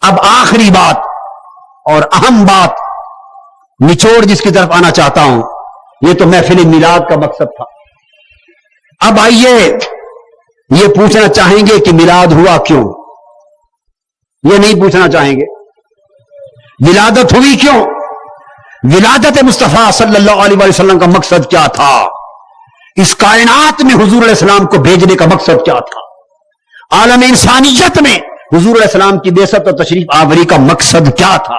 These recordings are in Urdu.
اب آخری بات اور اہم بات، نچوڑ جس کی طرف آنا چاہتا ہوں، یہ تو محفل میلاد کا مقصد تھا. اب آئیے یہ پوچھنا چاہیں گے کہ میلاد ہوا کیوں؟ یہ نہیں پوچھنا چاہیں گے ولادت ہوئی کیوں، ولادت مصطفیٰ صلی اللہ علیہ وسلم کا مقصد کیا تھا، اس کائنات میں حضور علیہ السلام کو بھیجنے کا مقصد کیا تھا، عالم انسانیت میں حضور علیہ السلام کی بعثت اور تشریف آوری کا مقصد کیا تھا.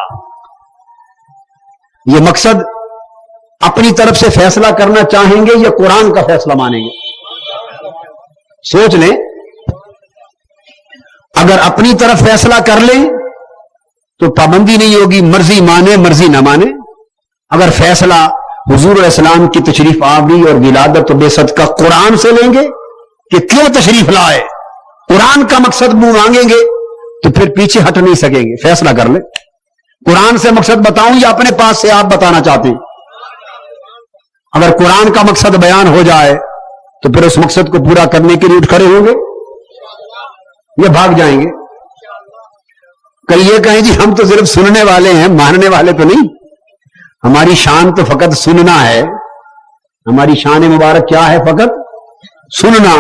یہ مقصد اپنی طرف سے فیصلہ کرنا چاہیں گے یا قرآن کا فیصلہ مانیں گے؟ سوچ لیں. اگر اپنی طرف فیصلہ کر لیں تو پابندی نہیں ہوگی، مرضی مانے مرضی نہ مانے. اگر فیصلہ حضور علیہ السلام کی تشریف آوری اور ولادت و بعثت کا قرآن سے لیں گے کہ کیوں تشریف لائے، قرآن کا مقصد منہ مانگیں گے تو پھر پیچھے ہٹ نہیں سکیں گے. فیصلہ کر لیں. قرآن سے مقصد بتاؤں یا اپنے پاس سے آپ بتانا چاہتے ہیں؟ اگر قرآن کا مقصد بیان ہو جائے تو پھر اس مقصد کو پورا کرنے کے لیے اٹھ کھڑے ہوں گے یا بھاگ جائیں گے؟ کل یہ کہیں جی ہم تو صرف سننے والے ہیں، ماننے والے تو نہیں. ہماری شان تو فقط سننا ہے. ہماری شان مبارک کیا ہے؟ فقط سننا.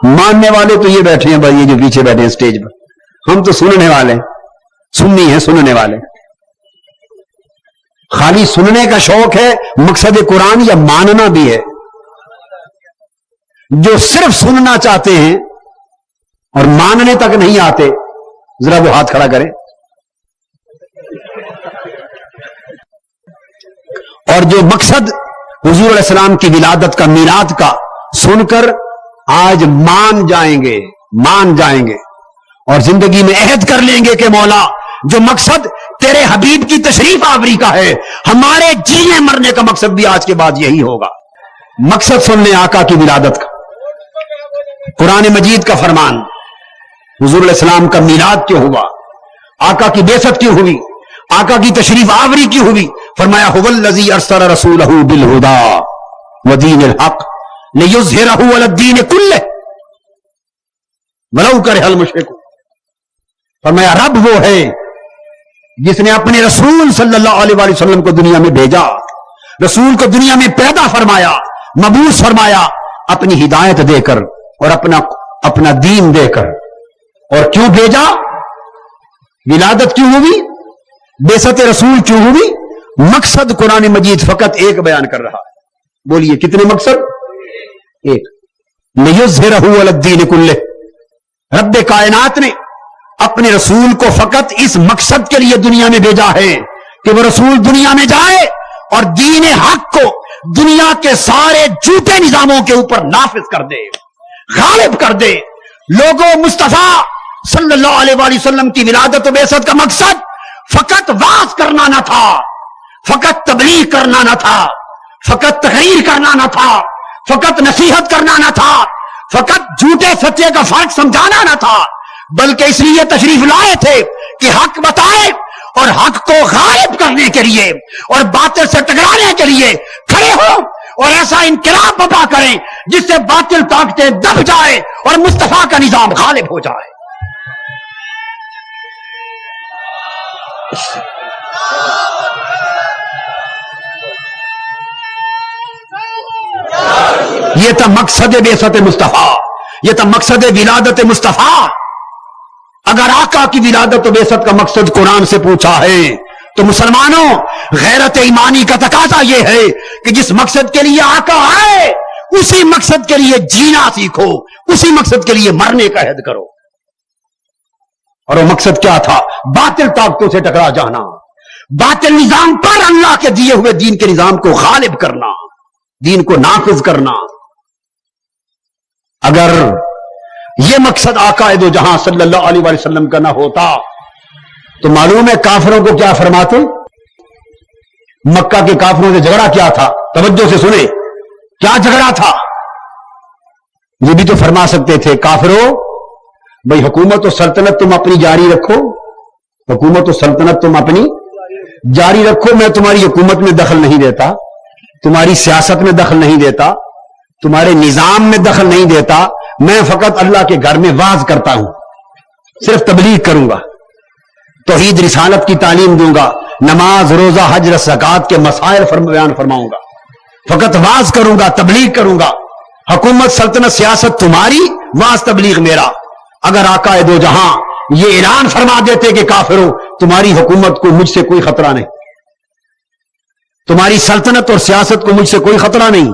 ماننے والے تو یہ بیٹھے ہیں بھائی، یہ جو پیچھے بیٹھے ہیں اسٹیج پر، ہم تو سننے والے ہیں، سننی ہے سننے والے. خالی سننے کا شوق ہے مقصد قرآن یا ماننا بھی ہے؟ جو صرف سننا چاہتے ہیں اور ماننے تک نہیں آتے ذرا وہ ہاتھ کھڑا کریں. اور جو مقصد حضور علیہ السلام کی ولادت کا میلاد کا سن کر آج مان جائیں گے اور زندگی میں عہد کر لیں گے کہ مولا جو مقصد تیرے حبیب کی تشریف آوری کا ہے، ہمارے جینے مرنے کا مقصد بھی آج کے بعد یہی ہوگا. مقصد سن لیں آقا کی ولادت کا. قرآن مجید کا فرمان، حضور علیہ السلام کا میلاد کیوں ہوا، آقا کی بعثت کیوں ہوئی، آقا کی تشریف آوری کیوں ہوئی. فرمایا هو الذی ارسل رسولہ بالہدی ودین الحق لیظہرہ علی الدین کلہ ولو کرہ المشرکون. فرمایا رب وہ ہے جس نے اپنے رسول صلی اللہ علیہ وسلم کو دنیا میں بھیجا، رسول کو دنیا میں پیدا فرمایا، مبعوث فرمایا اپنی ہدایت دے کر اور اپنا دین دے کر. اور کیوں بھیجا؟ ولادت کیوں ہوئی، بعثت رسول کیوں ہوئی؟ مقصد قرآن مجید فقط ایک بیان کر رہا ہے. بولیے کتنے مقصد؟ ایک. لیظہرہ علی الدین کلہ. رب کائنات نے اپنے رسول کو فقط اس مقصد کے لیے دنیا میں بھیجا ہے کہ وہ رسول دنیا میں جائے اور دین حق کو دنیا کے سارے جھوٹے نظاموں کے اوپر نافذ کر دے، غالب کر دے. لوگوں مصطفیٰ صلی اللہ علیہ وسلم کی ولادت و بعثت کا مقصد فقط وعظ کرنا نہ تھا، فقط تبلیغ کرنا نہ تھا، فقط تقریر کرنا نہ تھا، فقط نصیحت کرنا نہ تھا، فقط جھوٹے سچے کا فرق سمجھانا نہ تھا، بلکہ اس لیے تشریف لائے تھے کہ حق بتائے اور حق کو غالب کرنے کے لیے اور باطل سے ٹکرانے کے لیے کھڑے ہو اور ایسا انقلاب برپا کریں جس سے باطل طاقتیں دب جائے اور مصطفیٰ کا نظام غالب ہو جائے. یہ تھا مقصد بعثت مصطفیٰ، یہ تھا مقصد ولادت مصطفیٰ. اگر آقا کی ولادت و بعثت کا مقصد قرآن سے پوچھا ہے تو مسلمانوں غیرت ایمانی کا تقاضا یہ ہے کہ جس مقصد کے لیے آقا آئے اسی مقصد کے لیے جینا سیکھو، اسی مقصد کے لیے مرنے کا عہد کرو. اور وہ مقصد کیا تھا؟ باطل طاقتوں سے ٹکرا جانا، باطل نظام پر اللہ کے دیے ہوئے دین کے نظام کو غالب کرنا، دین کو نافذ کرنا. اگر یہ مقصد آقا دو جہاں صلی اللہ علیہ وسلم کا نہ ہوتا تو معلوم ہے کافروں کو کیا فرماتے؟ مکہ کے کافروں سے جھگڑا کیا تھا؟ توجہ سے سنیں، کیا جھگڑا تھا؟ یہ بھی تو فرما سکتے تھے کافروں بھئی حکومت و سلطنت تم اپنی جاری رکھو، حکومت و سلطنت تم اپنی جاری رکھو، میں تمہاری حکومت میں دخل نہیں دیتا، تمہاری سیاست میں دخل نہیں دیتا، تمہارے نظام میں دخل نہیں دیتا، میں فقط اللہ کے گھر میں واعظ کرتا ہوں، صرف تبلیغ کروں گا. توحید رسالت کی تعلیم دوں گا، نماز روزہ حج زکات کے مسائل بیان فرماؤں گا، فقط واز کروں گا، تبلیغ کروں گا، حکومت سلطنت سیاست تمہاری، واز تبلیغ میرا۔ اگر آقا دو جہاں یہ اعلان فرما دیتے کہ کافروں تمہاری حکومت کو مجھ سے کوئی خطرہ نہیں، تمہاری سلطنت اور سیاست کو مجھ سے کوئی خطرہ نہیں،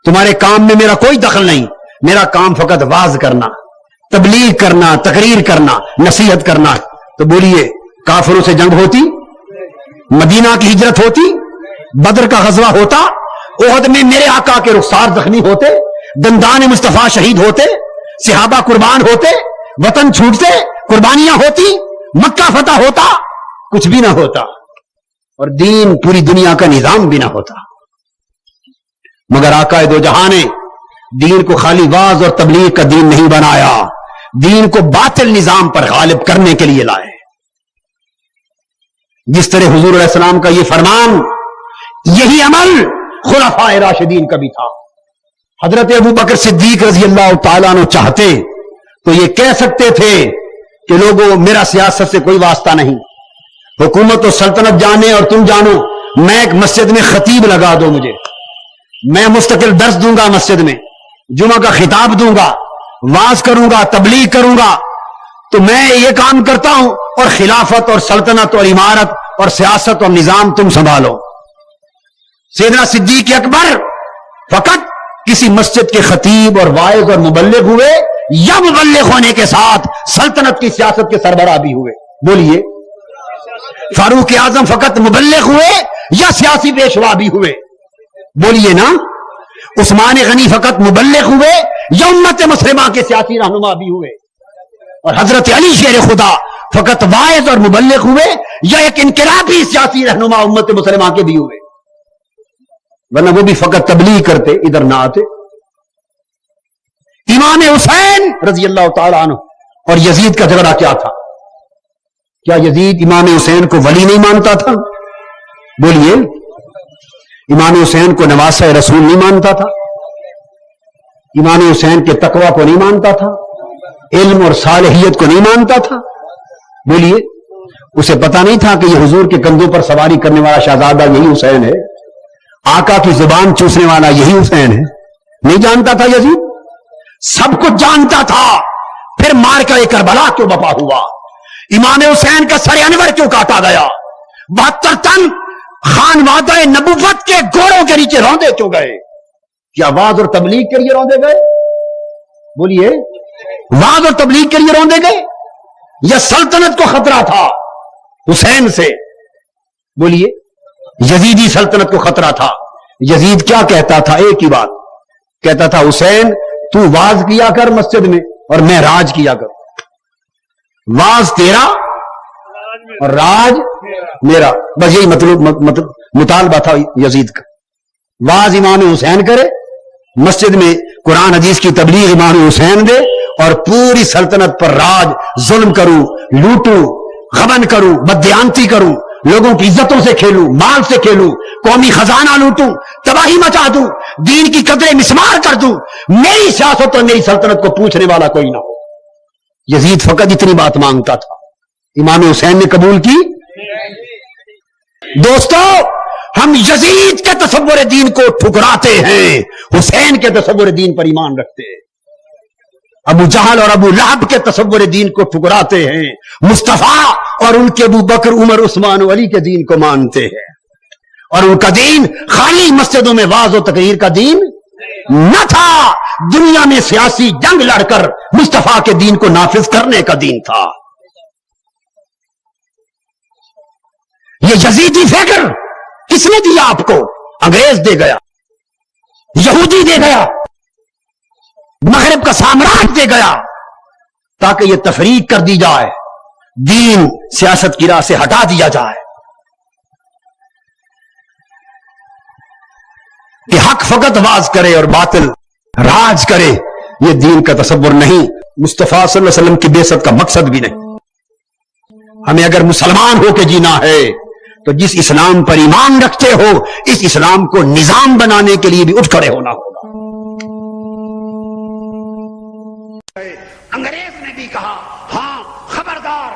تمہارے کام میں میرا کوئی دخل نہیں، میرا کام فقط واز کرنا، تبلیغ کرنا، تقریر کرنا، نصیحت کرنا، تو بولیے کافروں سے جنگ ہوتی؟ مدینہ کی ہجرت ہوتی؟ بدر کا غزوہ ہوتا؟ احد میں میرے آقا کے رخسار زخمی ہوتے؟ دندان مصطفیٰ شہید ہوتے؟ صحابہ قربان ہوتے؟ وطن چھوٹتے؟ قربانیاں ہوتی؟ مکہ فتح ہوتا؟ کچھ بھی نہ ہوتا، اور دین پوری دنیا کا نظام بھی نہ ہوتا۔ مگر آقا دو جہاں نے دین کو خالی واز اور تبلیغ کا دین نہیں بنایا، دین کو باطل نظام پر غالب کرنے کے لیے لائے۔ جس طرح حضور علیہ السلام کا یہ فرمان، یہی عمل خلفائے راشدین کا بھی تھا۔ حضرت ابو بکر صدیق رضی اللہ تعالیٰ عنہ چاہتے تو یہ کہہ سکتے تھے کہ لوگوں میرا سیاست سے کوئی واسطہ نہیں، حکومت و سلطنت جانے اور تم جانو، میں ایک مسجد میں خطیب لگا دو، مجھے میں مستقل درس دوں گا، مسجد میں جمعہ کا خطاب دوں گا، واز کروں گا، تبلیغ کروں گا، تو میں یہ کام کرتا ہوں، اور خلافت اور سلطنت اور عمارت اور سیاست اور نظام تم سنبھالو۔ سیدنا صدیق اکبر فقط کسی مسجد کے خطیب اور واعظ اور مبلغ ہوئے، یا مبلغ ہونے کے ساتھ سلطنت کی سیاست کے سربراہ بھی ہوئے؟ بولیے۔ فاروق اعظم فقط مبلغ ہوئے یا سیاسی پیشوا بھی ہوئے؟ بولیے نا۔ عثمان غنی فقط مبلغ ہوئے یا امت مسلمہ کے سیاسی رہنما بھی ہوئے؟ اور حضرت علی شیر خدا فقط واعظ اور مبلغ ہوئے یا ایک انقلابی سیاسی رہنما امت مسلمہ کے بھی ہوئے؟ ورنہ وہ بھی فقط تبلیغ کرتے، ادھر نہ آتے۔ امام حسین رضی اللہ تعالیٰ عنہ اور یزید کا جھگڑا کیا تھا؟ کیا یزید امام حسین کو ولی نہیں مانتا تھا؟ بولیے۔ امام حسین کو نواسہ رسول نہیں مانتا تھا؟ امام حسین کے تقوی کو نہیں مانتا تھا؟ علم اور صالحیت کو نہیں مانتا تھا؟ بولیے۔ اسے پتا نہیں تھا کہ یہ حضور کے کندھوں پر سواری کرنے والا شہزادہ یہی حسین ہے، آقا کی زبان چوسنے والا یہی حسین ہے؟ نہیں جانتا تھا یزید؟ سب کچھ جانتا تھا۔ پھر مار کا کربلا کیوں بپا ہوا؟ امام حسین کا سر انور کیوں کاٹا گیا؟ 72 تن خان وعدہ نبوت کے گھوڑوں کے نیچے روندے کیوں گئے؟ کیا واز اور تبلیغ کے لیے روندے گئے؟ بولیے۔ واز اور تبلیغ کے لیے روندے گئے یا سلطنت کو خطرہ تھا حسین سے؟ بولیے۔ یزیدی سلطنت کو خطرہ تھا۔ یزید کیا کہتا تھا؟ ایک ہی بات کہتا تھا، حسین تو واز کیا کر مسجد میں اور میں راج کیا کر، واز تیرا اور راج میرا، بس یہی مطلب مطالبہ تھا یزید کا۔ واز امام حسین کرے، مسجد میں قرآن حدیث کی تبلیغ امام حسین دے، اور پوری سلطنت پر راج، ظلم کروں، لوٹوں، غبن کروں، بددیانتی کروں، لوگوں کی عزتوں سے کھیلوں، مال سے کھیلوں، قومی خزانہ لوٹوں، تباہی مچا دوں، دین کی قدریں مسمار کر دوں، میری سیاست اور میری سلطنت کو پوچھنے والا کوئی نہ ہو۔ یزید فقط اتنی بات مانگتا تھا، امام حسین نے قبول کی؟ دوستو، ہم یزید کے تصور دین کو ٹھکراتے ہیں، حسین کے تصور دین پر ایمان رکھتے ہیں۔ ابو جہل اور ابو لہب کے تصور دین کو ٹھکراتے ہیں، مصطفیٰ اور ان کے ابو بکر، عمر، عثمان و علی کے دین کو مانتے ہیں، اور ان کا دین خالی مسجدوں میں واز و تقریر کا دین نہ تھا، دنیا میں سیاسی جنگ لڑ کر مصطفیٰ کے دین کو نافذ کرنے کا دین تھا۔ یہ یزیدی فکر کس نے دیا آپ کو؟ انگریز دے گیا، یہودی دے گیا، مغرب کا سامراج دے گیا، تاکہ یہ تفریق کر دی جائے، دین سیاست کی راہ سے ہٹا دیا جائے، کہ حق فقط واز کرے اور باطل راج کرے۔ یہ دین کا تصور نہیں، مصطفیٰ صلی اللہ علیہ وسلم کی بعثت کا مقصد بھی نہیں۔ ہمیں اگر مسلمان ہو کے جینا ہے تو جس اسلام پر ایمان رکھتے ہو، اس اسلام کو نظام بنانے کے لیے بھی اٹھ کھڑے ہونا ہوگا۔ انگریز نے بھی کہا، ہاں خبردار،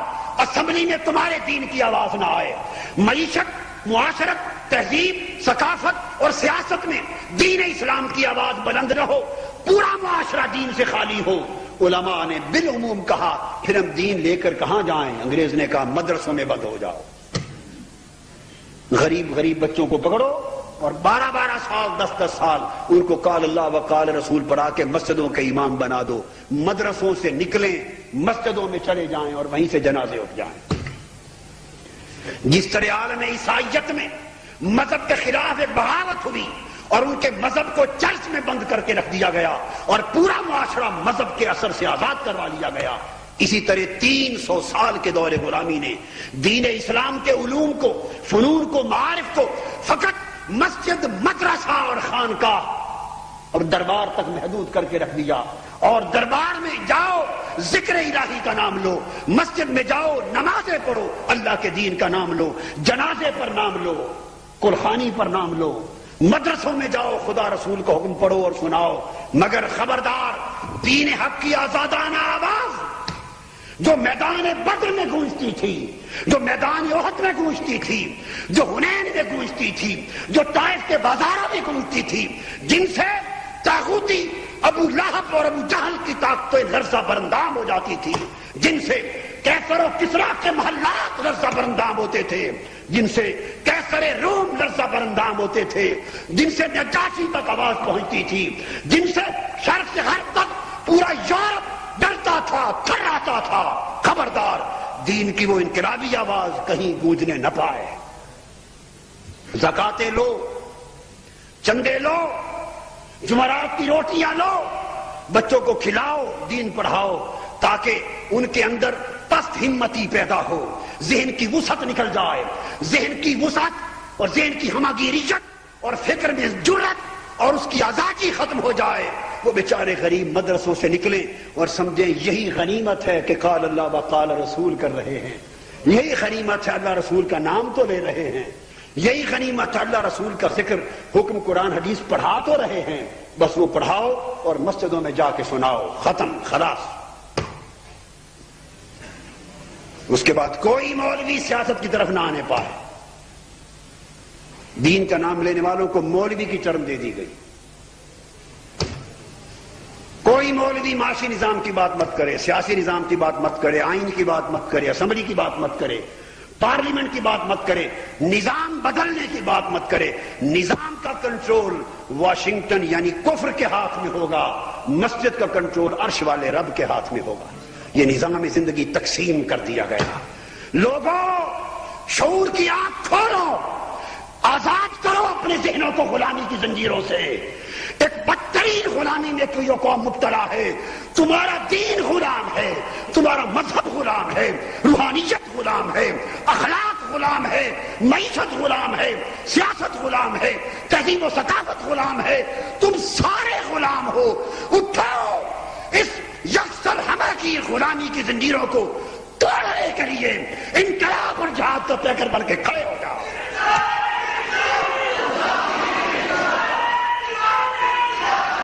اسمبلی میں تمہارے دین کی آواز نہ آئے، معیشت، معاشرت، تہذیب، ثقافت اور سیاست میں دین اسلام کی آواز بلند نہ ہو، پورا معاشرہ دین سے خالی ہو، علماء نے بالعموم کہا پھر ہم دین لے کر کہاں جائیں؟ انگریز نے کہا مدرسوں میں بند ہو جاؤ، غریب بچوں کو پکڑو اور 12 سال 10 سال ان کو قال اللہ و قال رسول پڑھا کے مسجدوں کے امام بنا دو، مدرسوں سے نکلیں، مسجدوں میں چلے جائیں اور وہیں سے جنازے اٹھ جائیں۔ جس طرح عالم عیسائیت میں مذہب کے خلاف ایک بغاوت ہوئی اور ان کے مذہب کو چرچ میں بند کر کے رکھ دیا گیا اور پورا معاشرہ مذہب کے اثر سے آزاد کروا لیا گیا، اسی طرح 300 سال کے دور غلامی نے دین اسلام کے علوم کو، فنون کو، معارف کو فقط مسجد، مدرسہ اور خانقاہ اور دربار تک محدود کر کے رکھ دیا۔ اور دربار میں جاؤ ذکر الہی کا نام لو، مسجد میں جاؤ نمازیں پڑھو، اللہ کے دین کا نام لو، جنازے پر نام لو، قرخانی پر نام لو، مدرسوں میں جاؤ خدا رسول کا حکم پڑھو اور سناؤ، مگر خبردار دین حق کی آزادانہ آواز جو میدان بدر میں گونجتی تھی، جو میدان احد میں گونجتی تھی، جو حنین میں گونجتی تھی، جو طائف کے بازاروں میں گونجتی تھی، جن سے طاغوتی ابو لہب اور ابو جہل کی طاقتیں لرزہ برندام ہو جاتی تھی، جن سے کیسر و کسریٰ کے محلات لرزہ برندام ہوتے تھے، جن سے کیسر روم لرزہ برندام ہوتے تھے، جن سے نجاشی تک آواز پہنچتی تھی، جن سے شرق سے غرب تک پورا یورپ ڈرتا تھا، تھراتا تھا، خبردار دین کی وہ انقلابی آواز کہیں گونجنے نہ پائے۔ زکاتیں لو، چندے لو، جمعرات کی روٹیاں لو، بچوں کو کھلاؤ، دین پڑھاؤ، تاکہ ان کے اندر پست ہمتی پیدا ہو، ذہن کی وسعت نکل جائے، ذہن کی وسعت اور ذہن کی ہماگیریت اور فکر میں جرأت اور اس کی آزادی ختم ہو جائے، وہ بیچارے غریب مدرسوں سے نکلیں اور سمجھیں یہی غنیمت ہے کہ قال اللہ و قال رسول کر رہے ہیں، یہی غنیمت ہے اللہ رسول کا نام تو لے رہے ہیں، یہی غنیمت ہے اللہ رسول کا ذکر، حکم قرآن حدیث پڑھا تو رہے ہیں، بس وہ پڑھاؤ اور مسجدوں میں جا کے سناؤ، ختم، خلاص۔ اس کے بعد کوئی مولوی سیاست کی طرف نہ آنے پائے، دین کا نام لینے والوں کو مولوی کی ٹرم دے دی گئی، کوئی مولوی معاشی نظام کی بات مت کرے، سیاسی نظام کی بات مت کرے، آئین کی بات مت کرے، اسمبلی کی بات مت کرے، پارلیمنٹ کی بات مت کرے، نظام بدلنے کی بات مت کرے، نظام کا کنٹرول واشنگٹن یعنی کفر کے ہاتھ میں ہوگا، مسجد کا کنٹرول عرش والے رب کے ہاتھ میں ہوگا۔ یہ نظام زندگی تقسیم کر دیا گیا۔ لوگوں، شعور کی آنکھ کھولو، آزاد کرو اپنے ذہنوں کو غلامی کی زنجیروں سے۔ ایک بدترین غلامی میں کوئی قوم مبتلا ہے، تمہارا دین غلام ہے، تمہارا مذہب غلام ہے، روحانیت غلام ہے، اخلاق غلام ہے، معیشت غلام ہے، سیاست غلام ہے، تہذیب و ثقافت غلام ہے، تم سارے غلام ہو۔ اٹھو، اس یکسر ہمہ کی غلامی کی زنجیروں کو توڑنے کے لیے انقلاب اور جہاد کا پیکر بن کے کھڑے ہو جاؤ۔